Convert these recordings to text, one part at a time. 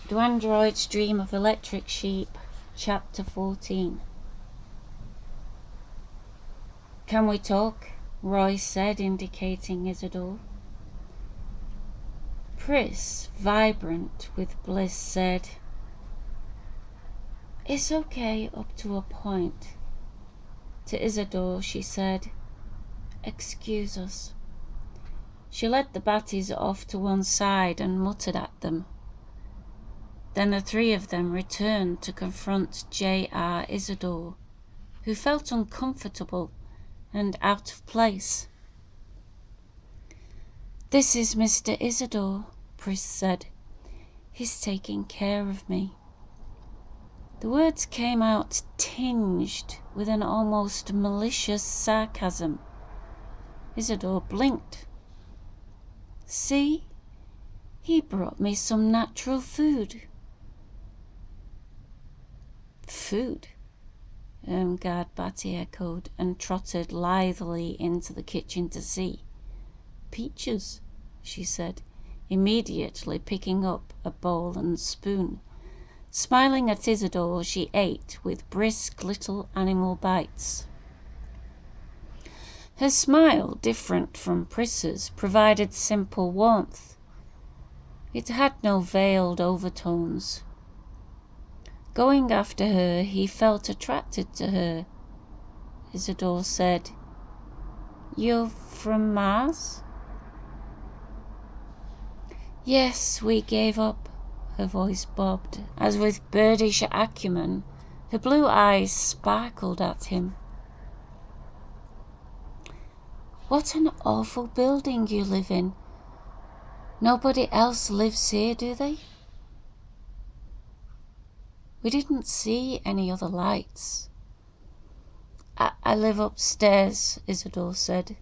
Do Androids Dream of Electric Sheep? Chapter 14. Can we talk? Roy said, indicating Isadore. Pris, vibrant with bliss, said, "It's okay up to a point." To Isadore she said, "Excuse us." She led the Batties off to one side and muttered at them. Then the three of them returned to confront R Isadore, who felt uncomfortable and out of place. "This is Mr. Isadore," Pris said. "He's taking care of me." The words came out tinged with an almost malicious sarcasm. Isadore blinked. "See? He brought me some natural food." "Food?" Irmgard Batty echoed and trotted lithely into the kitchen to see. "Peaches," she said, immediately picking up a bowl and spoon. Smiling at Isadore, she ate with brisk little animal bites. Her smile, different from Pris's, provided simple warmth. It had no veiled overtones. Going after her, he felt attracted to her. Isadore said, "You're from Mars?" "Yes, we gave up." Her voice bobbed, as with birdish acumen, her blue eyes sparkled at him. "What an awful building you live in. Nobody else lives here, do they?" "We didn't see any other lights." I live upstairs," Isadore said.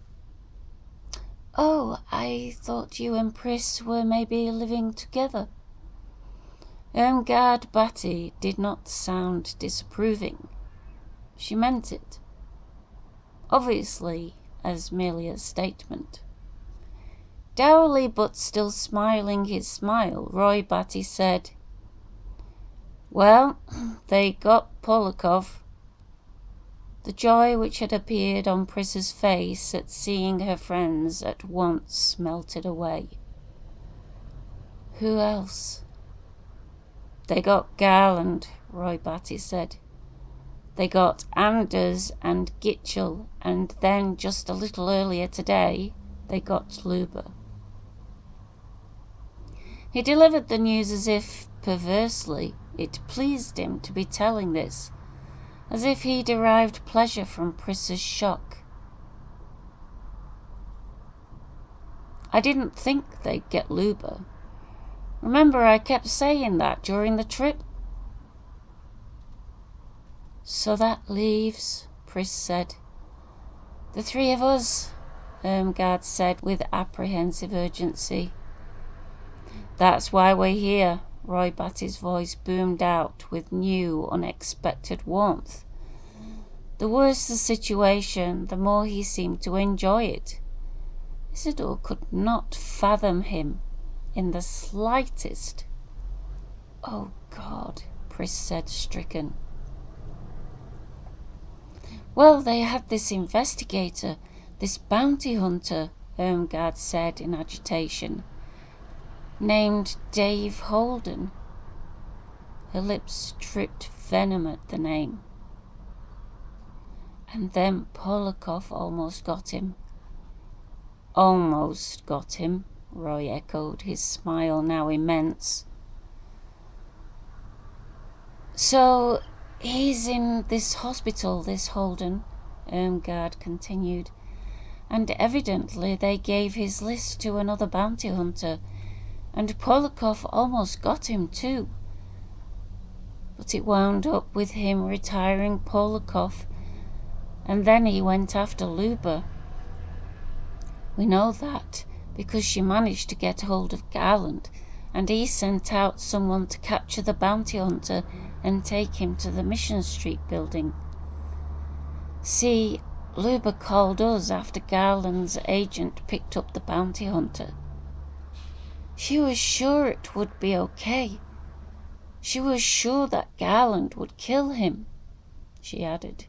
"Oh, I thought you and Pris were maybe living together." Irmgard Batty did not sound disapproving. She meant it, obviously, as merely a statement. Dourly but still smiling his smile, Roy Batty said, "Well, they got Polakov." The joy which had appeared on Pris's face at seeing her friends at once melted away. "Who else?" "They got Garland," Roy Batty said. "They got Anders and Gitchell, and then just a little earlier today, they got Luber." He delivered the news as if, perversely, it pleased him to be telling this, as if he derived pleasure from Pris's shock. "I didn't think they'd get Luber. Remember, I kept saying that during the trip?" "So that leaves," Pris said. "The three of us," Irmgard said with apprehensive urgency. "That's why we're here," Roy Batty's voice boomed out with new, unexpected warmth. The worse the situation, the more he seemed to enjoy it. Isadore could not fathom him in the slightest. "Oh, God," Pris said, stricken. "Well, they had this investigator, this bounty hunter," Irmgard said in agitation, "named Dave Holden." Her lips dripped venom at the name. "And then Polakov almost got him." "Almost got him," Roy echoed, his smile now immense. "So he's in this hospital, this Holden," Irmgard continued, "and evidently they gave his list to another bounty hunter, and Polakov almost got him too. But it wound up with him retiring Polakov, and then he went after Luber. We know that because she managed to get hold of Garland, and he sent out someone to capture the bounty hunter and take him to the Mission Street building. See, Luber called us after Garland's agent picked up the bounty hunter. She was sure it would be okay, She was sure that Garland would kill him, she added.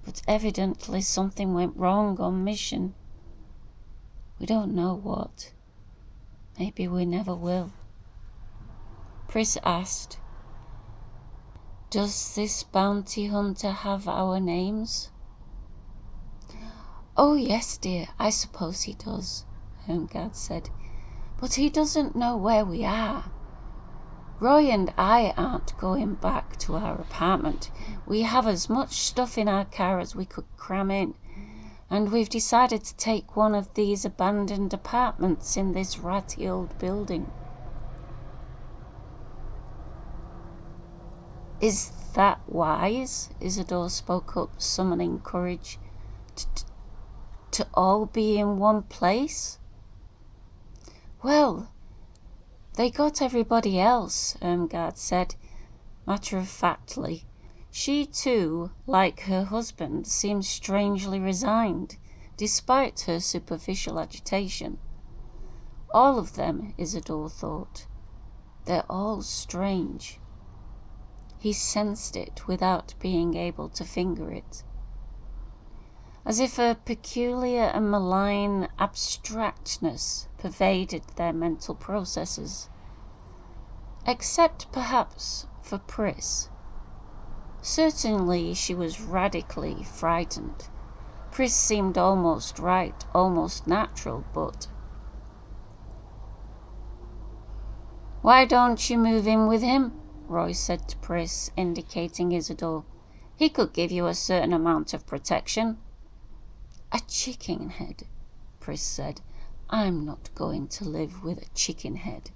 But evidently something went wrong on mission. We don't know what. Maybe we never will. Pris asked, Does this bounty hunter have our names? Oh, yes, dear, I suppose he does, Irmgard said. But he doesn't know where we are. Roy and I aren't going back to our apartment. We have as much stuff in our car as we could cram in, and we've decided to take one of these abandoned apartments in this ratty old building. Is that wise? Isadore spoke up, summoning courage. To all be in one place? Well, they got everybody else, Irmgard said, matter-of-factly. She too, like her husband, seemed strangely resigned, despite her superficial agitation. All of them, Isadore thought. They're all strange. He sensed it without being able to finger it. As if a peculiar and malign abstractness pervaded their mental processes. Except perhaps for Pris. Certainly she was radically frightened. Pris seemed almost right, almost natural, but... Why don't you move in with him? Roy said to Pris, indicating Isadore. He could give you a certain amount of protection. A chicken head, Pris said. I'm not going to live with a chicken head.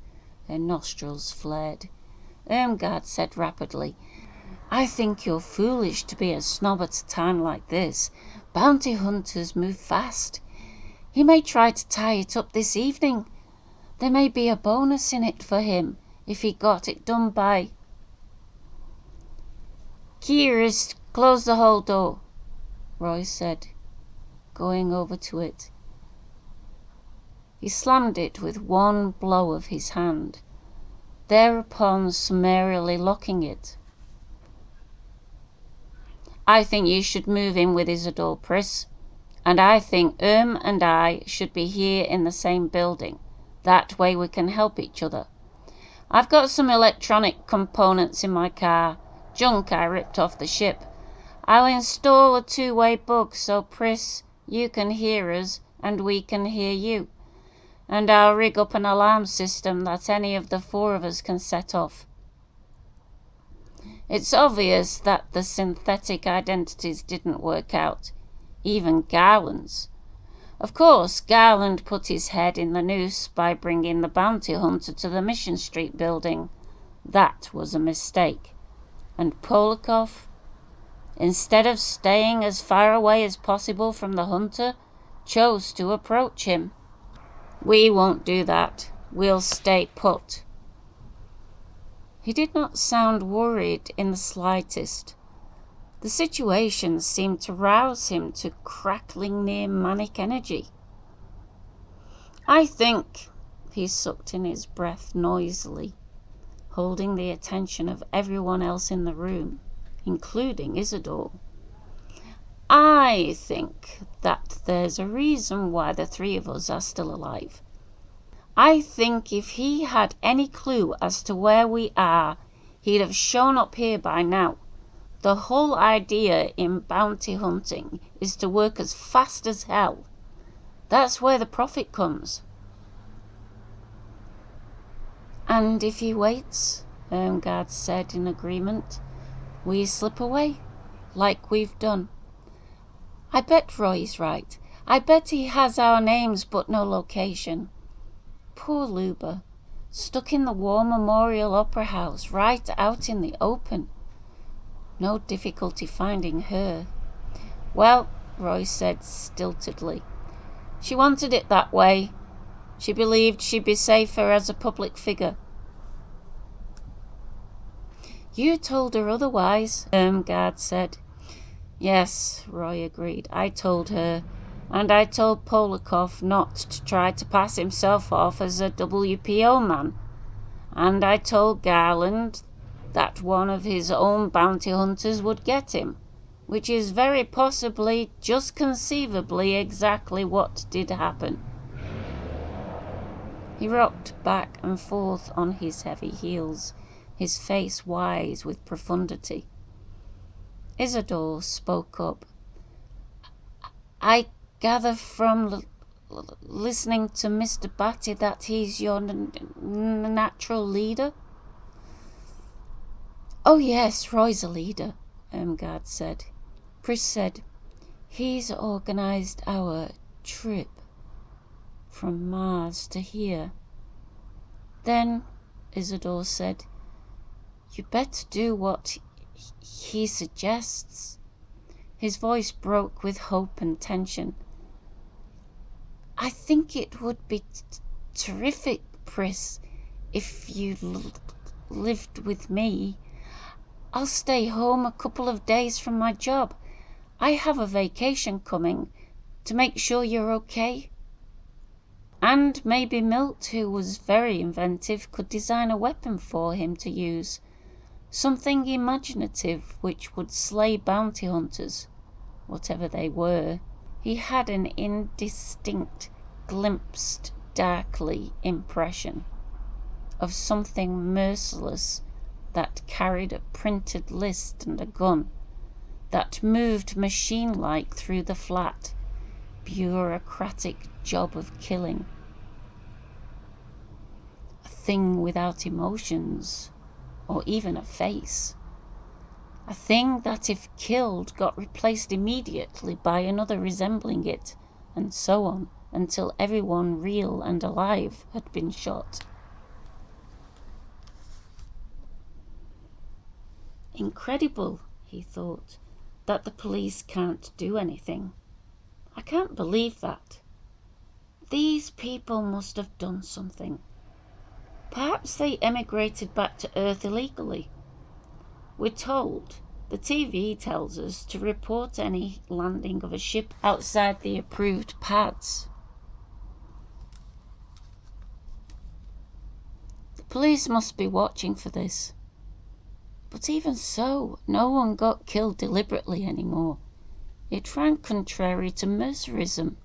Her nostrils flared. Irmgard said rapidly, I think you're foolish to be a snob at a time like this. Bounty hunters move fast. He may try to tie it up this evening. There may be a bonus in it for him if he got it done by... Kyrst, close the hall door, Roy said, going over to it. He slammed it with one blow of his hand, thereupon summarily locking it. I think you should move in with Isadore, Pris, and I think and I should be here in the same building. That way we can help each other. I've got some electronic components in my car, junk I ripped off the ship. I'll install a two-way bug so, Pris, you can hear us and we can hear you. And I'll rig up an alarm system that any of the four of us can set off. It's obvious that the synthetic identities didn't work out, even Garland's. Of course, Garland put his head in the noose by bringing the bounty hunter to the Mission Street building. That was a mistake. And Polikoff, instead of staying as far away as possible from the hunter, chose to approach him. We won't do that. We'll stay put. He did not sound worried in the slightest. The situation seemed to rouse him to crackling near manic energy. I think, he sucked in his breath noisily, holding the attention of everyone else in the room, including Isadore. I think that there's a reason why the three of us are still alive. I think if he had any clue as to where we are, he'd have shown up here by now. The whole idea in bounty hunting is to work as fast as hell. That's where the profit comes. And if he waits, Irmgard said in agreement, we slip away, like we've done. I bet Roy's right. I bet he has our names but no location. Poor Luba, stuck in the War Memorial Opera House, right out in the open. No difficulty finding her. Well, Roy said stiltedly, she wanted it that way. She believed she'd be safer as a public figure. You told her otherwise, Irmgard said. Yes, Roy agreed. I told her, and I told Polikoff not to try to pass himself off as a WPO man. and I told Garland that one of his own bounty hunters would get him, which is very possibly, just conceivably, exactly what did happen. He rocked back and forth on his heavy heels, his face wise with profundity. Isadore spoke up. I gather from listening to Mr. Batty that he's your natural leader? Oh yes, Roy's a leader, Irmgard said. Pris said, he's organised our trip from Mars to here. Then, Isadore said, you better do what he suggests. His voice broke with hope and tension. I think it would be terrific, Pris, if you lived with me. I'll stay home a couple of days from my job. I have a vacation coming to make sure you're okay. And maybe Milt, who was very inventive, could design a weapon for him to use. Something imaginative which would slay bounty hunters, whatever they were. He had an indistinct, glimpsed, darkly impression of something merciless that carried a printed list and a gun, that moved machine-like through the flat, bureaucratic job of killing. A thing without emotions, or even a face. A thing that, if killed, got replaced immediately by another resembling it, and so on, until everyone real and alive had been shot. Incredible, he thought, that the police can't do anything. I can't believe that. These people must have done something. Perhaps they emigrated back to Earth illegally. We're told, the TV tells us, to report any landing of a ship outside the approved paths. The police must be watching for this. But even so, no one got killed deliberately anymore. It ran contrary to mercerism.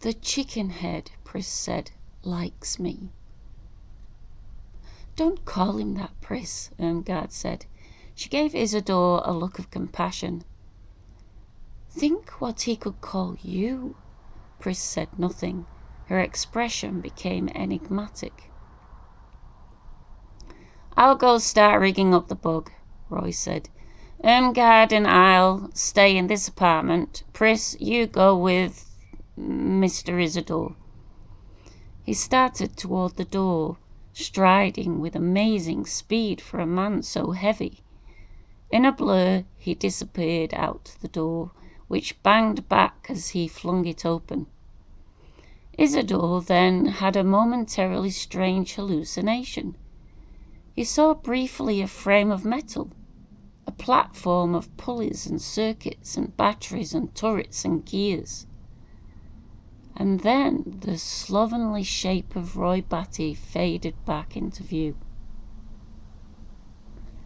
The chicken head, Pris said, likes me. Don't call him that, Pris, Irmgard said. She gave Isadore a look of compassion. Think what he could call you. Pris said nothing. Her expression became enigmatic. I'll go start rigging up the bug, Roy said. Irmgard and I'll stay in this apartment. Pris, you go with Mr. Isadore. He started toward the door, striding with amazing speed for a man so heavy. In a blur, he disappeared out the door, which banged back as he flung it open. Isadore then had a momentarily strange hallucination. He saw briefly a frame of metal, a platform of pulleys and circuits and batteries and turrets and gears. And then the slovenly shape of Roy Batty faded back into view.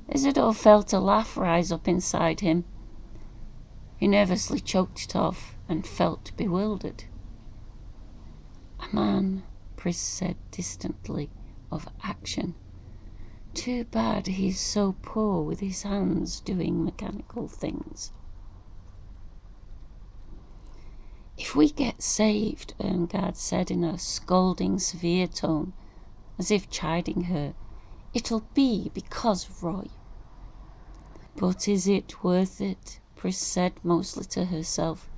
Isadore felt a laugh rise up inside him. He nervously choked it off and felt bewildered. A man, Pris said distantly, of action. Too bad he's so poor with his hands doing mechanical things. If we get saved, Irmgard said in a scolding, severe tone, as if chiding her, it'll be because of Roy. But is it worth it? Pris said, mostly to herself.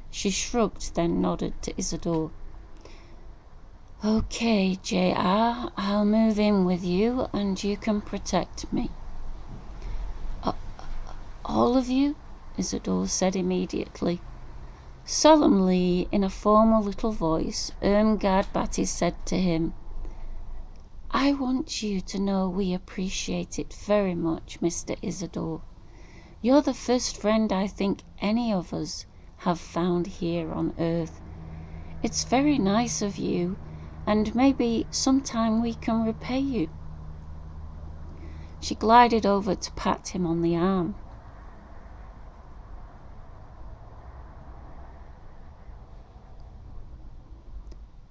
She shrugged, then nodded to Isadore. Okay, J.R., I'll move in with you and you can protect me. All of you? Isadore said immediately. Solemnly, in a formal little voice, Irmgard Batty said to him, I want you to know we appreciate it very much, Mr. Isadore. You're the first friend I think any of us have found here on Earth. It's very nice of you, and maybe sometime we can repay you." She glided over to pat him on the arm.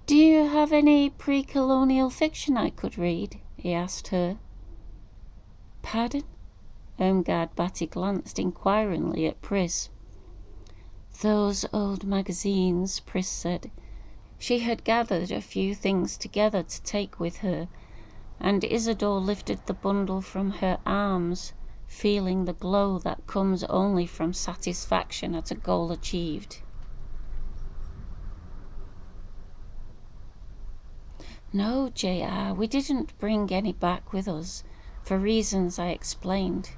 "Do you have any pre-colonial fiction I could read?" he asked her. "Pardon?" Irmgard Batty glanced inquiringly at Pris. "Those old magazines," Pris said. She had gathered a few things together to take with her, and Isadore lifted the bundle from her arms, feeling the glow that comes only from satisfaction at a goal achieved. "No, JR, we didn't bring any back with us, for reasons I explained."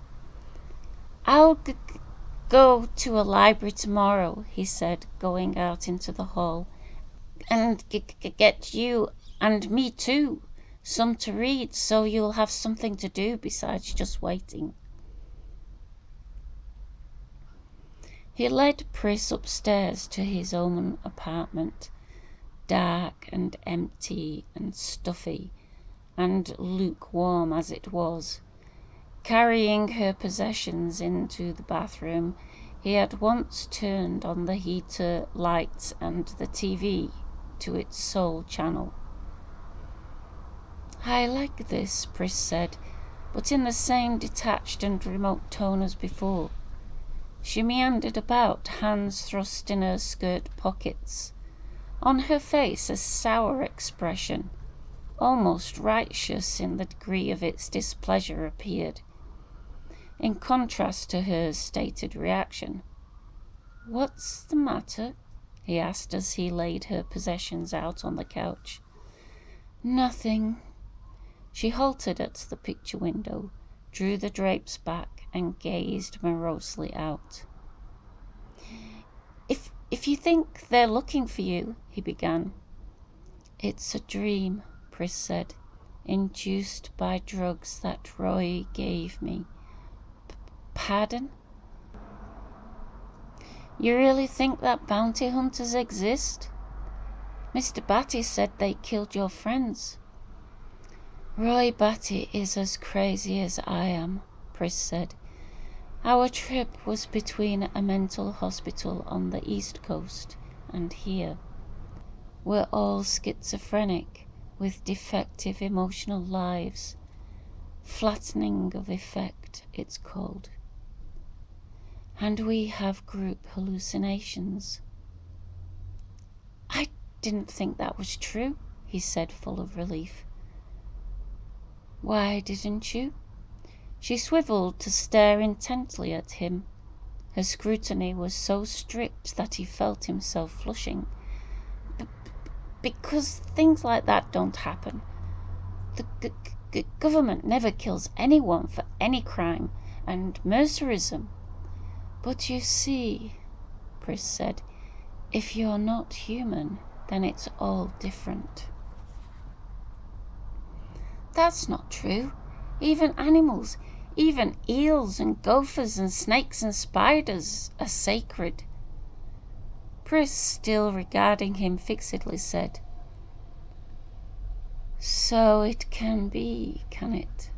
"I'll go to a library tomorrow," he said, going out into the hall, "and get you, and me too, some to read, so you'll have something to do besides just waiting." He led Pris upstairs to his own apartment, dark and empty and stuffy and lukewarm as it was. Carrying her possessions into the bathroom, he at once turned on the heater, lights, and the TV to its sole channel. "I like this," Pris said, but in the same detached and remote tone as before. She meandered about, hands thrust in her skirt pockets. On her face a sour expression, almost righteous in the degree of its displeasure, appeared, in contrast to her stated reaction. "What's the matter?" he asked as he laid her possessions out on the couch. "Nothing." She halted at the picture window, drew the drapes back, and gazed morosely out. If you think they're looking for you," he began. "It's a dream," Pris said, "induced by drugs that Roy gave me." "Pardon?" "You really think that bounty hunters exist? Mr. Batty said they killed your friends." "Roy Batty is as crazy as I am," Pris said. "Our trip was between a mental hospital on the East Coast and here. We're all schizophrenic, with defective emotional lives. Flattening of effect, it's called. And we have group hallucinations." "I didn't think that was true," he said, full of relief. "Why didn't you?" She swiveled to stare intently at him. Her scrutiny was so strict that he felt himself flushing. "Because things like that don't happen. The government never kills anyone for any crime, and mercerism." "But you see," Pris said, "if you're not human, then it's all different." "That's not true. Even animals, even eels and gophers and snakes and spiders are sacred." Pris, still regarding him fixedly, said, "So it can be, can it?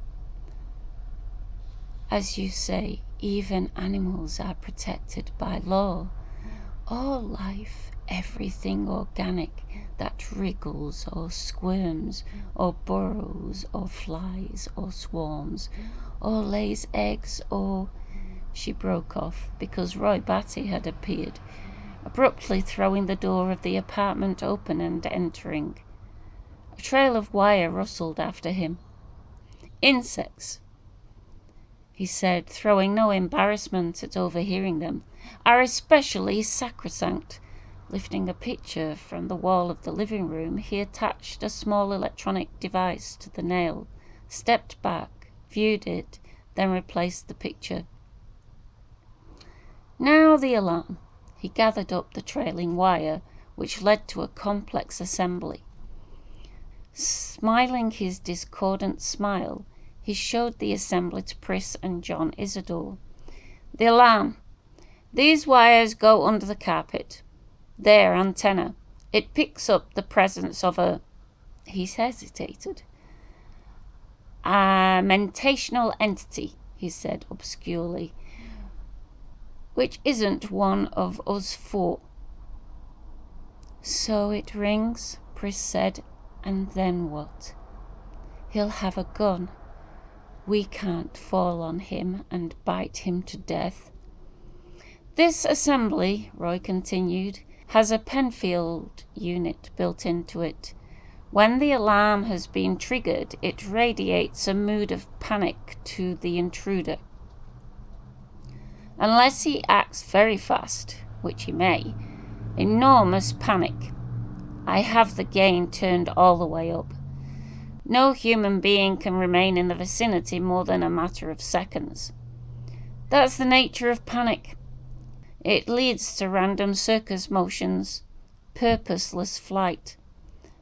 As you say, even animals are protected by law. All life, everything organic that wriggles or squirms or burrows or flies or swarms or lays eggs or—" She broke off because Roy Batty had appeared, abruptly throwing the door of the apartment open and entering. A trail of wire rustled after him. "Insects," he said, throwing no embarrassment at overhearing them, "are especially sacrosanct." Lifting a picture from the wall of the living room, he attached a small electronic device to the nail, stepped back, viewed it, then replaced the picture. "Now the alarm." He gathered up the trailing wire, which led to a complex assembly. Smiling his discordant smile, he showed the assembly to Pris and John Isadore. "The alarm. These wires go under the carpet. Their antenna. It picks up the presence of a He hesitated. A mentational entity, he said obscurely, which isn't one of us four. So it rings, Pris said, and then what? He'll have a gun. We can't fall on him and bite him to death. This assembly, Roy continued, has a Penfield unit built into it. When the alarm has been triggered, it radiates a mood of panic to the intruder. Unless he acts very fast, which he may, enormous panic. I have the gain turned all the way up. No human being can remain in the vicinity more than a matter of seconds. That's the nature of panic. It leads to random circus motions, purposeless flight,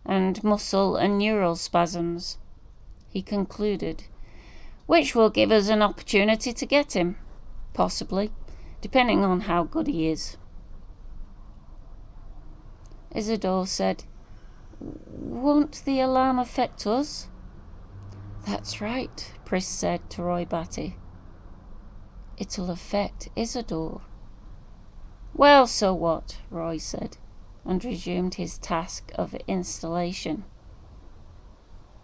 and muscle and neural spasms, he concluded, which will give us an opportunity to get him, possibly, depending on how good he is. Isadore said, Won't the alarm affect us? That's right, Pris said to Roy Batty. It'll affect Isadore. Well, so what, Roy said, and resumed his task of installation.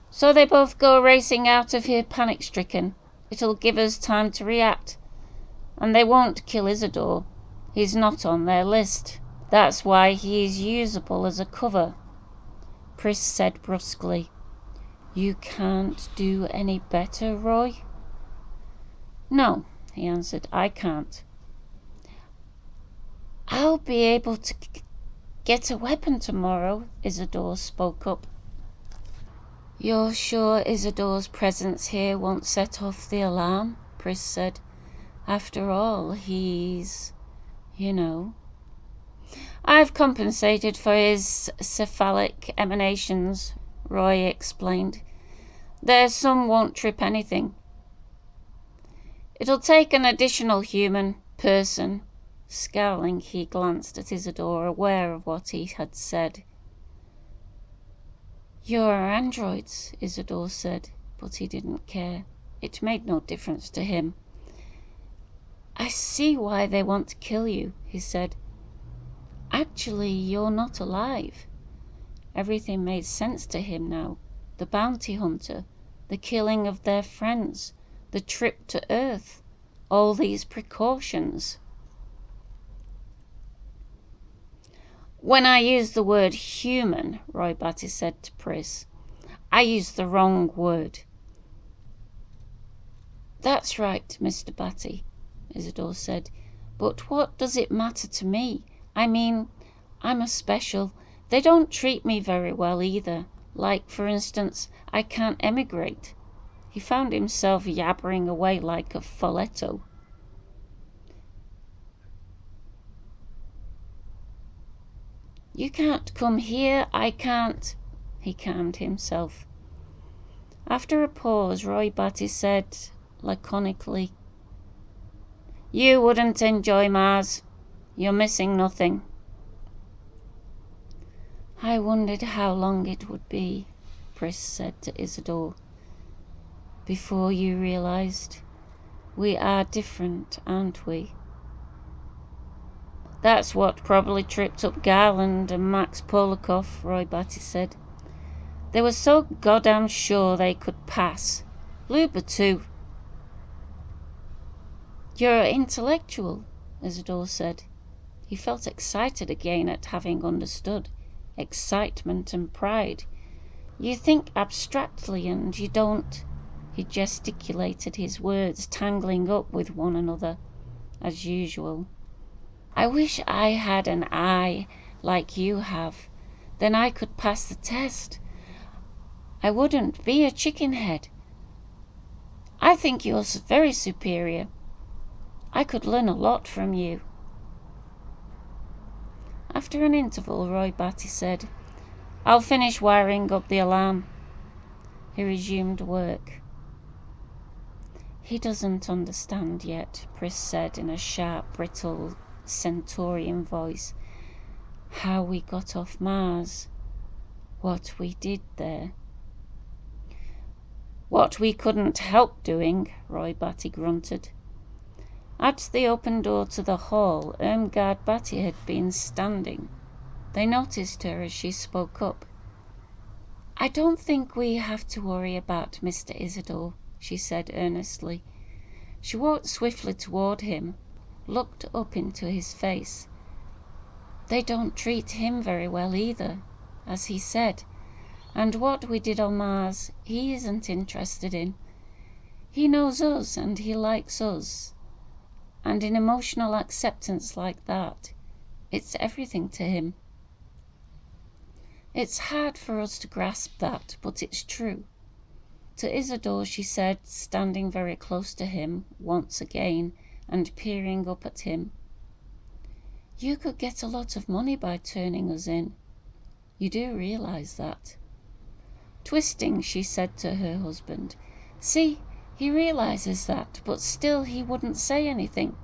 So they both go racing out of here panic-stricken. It'll give us time to react. And they won't kill Isadore. He's not on their list. That's why he is usable as a cover. Pris said brusquely, You can't do any better, Roy? No, he answered, I can't. I'll be able to get a weapon tomorrow, Isadore spoke up. You're sure Isadore's presence here won't set off the alarm? Pris said. After all, he's, I've compensated for his cephalic emanations, Roy explained. There's some won't trip anything. It'll take an additional human person. Scowling, he glanced at Isadore, aware of what he had said. You're androids, Isadore said, but he didn't care. It made no difference to him. I see why they want to kill you, he said. Actually, you're not alive. Everything made sense to him now. The bounty hunter, the killing of their friends, the trip to Earth, all these precautions. When I used the word human, Roy Batty said to Pris, I used the wrong word. That's right, Mr. Batty, Isadore said, but what does it matter to me? I mean, I'm a special. They don't treat me very well either. Like, for instance, I can't emigrate. He found himself yabbering away like a folletto. You can't come here, I can't, he calmed himself. After a pause, Roy Batty said laconically, You wouldn't enjoy Mars. You're missing nothing. I wondered how long it would be, Pris said to Isadore, before you realized we are different, aren't we? That's what probably tripped up Garland and Max Polikoff, Roy Batty said. They were so goddamn sure they could pass. Luba too. You're intellectual, Isadore said. He felt excited again at having understood. Excitement and pride. You think abstractly and you don't. He gesticulated his words, tangling up with one another, as usual. I wish I had an eye like you have. Then I could pass the test. I wouldn't be a chicken head. I think you're very superior. I could learn a lot from you. After an interval, Roy Batty said, I'll finish wiring up the alarm. He resumed work. He doesn't understand yet, Pris said in a sharp, brittle, centaurian voice, how we got off Mars. what we did there. What we couldn't help doing, Batty grunted. At the open door to the hall, Irmgard Batty had been standing. They noticed her as she spoke up. I don't think we have to worry about Mr. Isadore, she said earnestly. She walked swiftly toward him, looked up into his face. They don't treat him very well either, as he said, and what we did on Mars he isn't interested in. He knows us and he likes us, and in emotional acceptance like that, it's everything to him. It's hard for us to grasp that, but it's true. To Isadore she said, standing very close to him once again and peering up at him, You could get a lot of money by turning us in. You do realize that. Twisting, she said to her husband, See, he realizes that, but still he wouldn't say anything.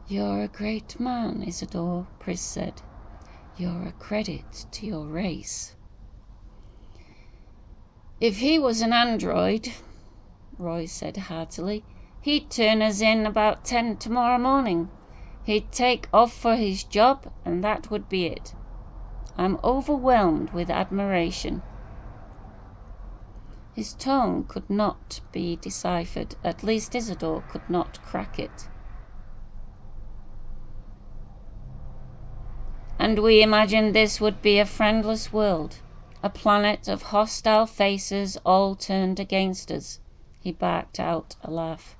You're a great man, Isadore, Pris said. You're a credit to your race. If he was an android, Roy said heartily, he'd turn us in about 10 tomorrow morning. He'd take off for his job, and that would be it. I'm overwhelmed with admiration. His tone could not be deciphered, at least Isadore could not crack it. And we imagined this would be a friendless world, a planet of hostile faces all turned against us. He barked out a laugh.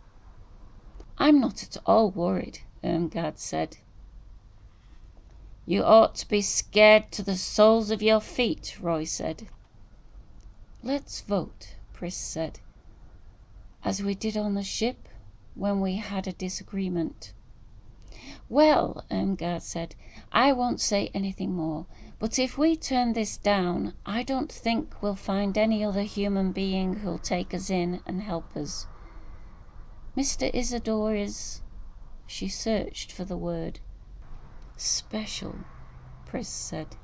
I'm not at all worried, Irmgard said. You ought to be scared to the soles of your feet, Roy said. Let's vote, Pris said, as we did on the ship when we had a disagreement. Well, Irmgard said, I won't say anything more, but if we turn this down, I don't think we'll find any other human being who'll take us in and help us. Mr. Isadore is... She searched for the word. Special, Pris said.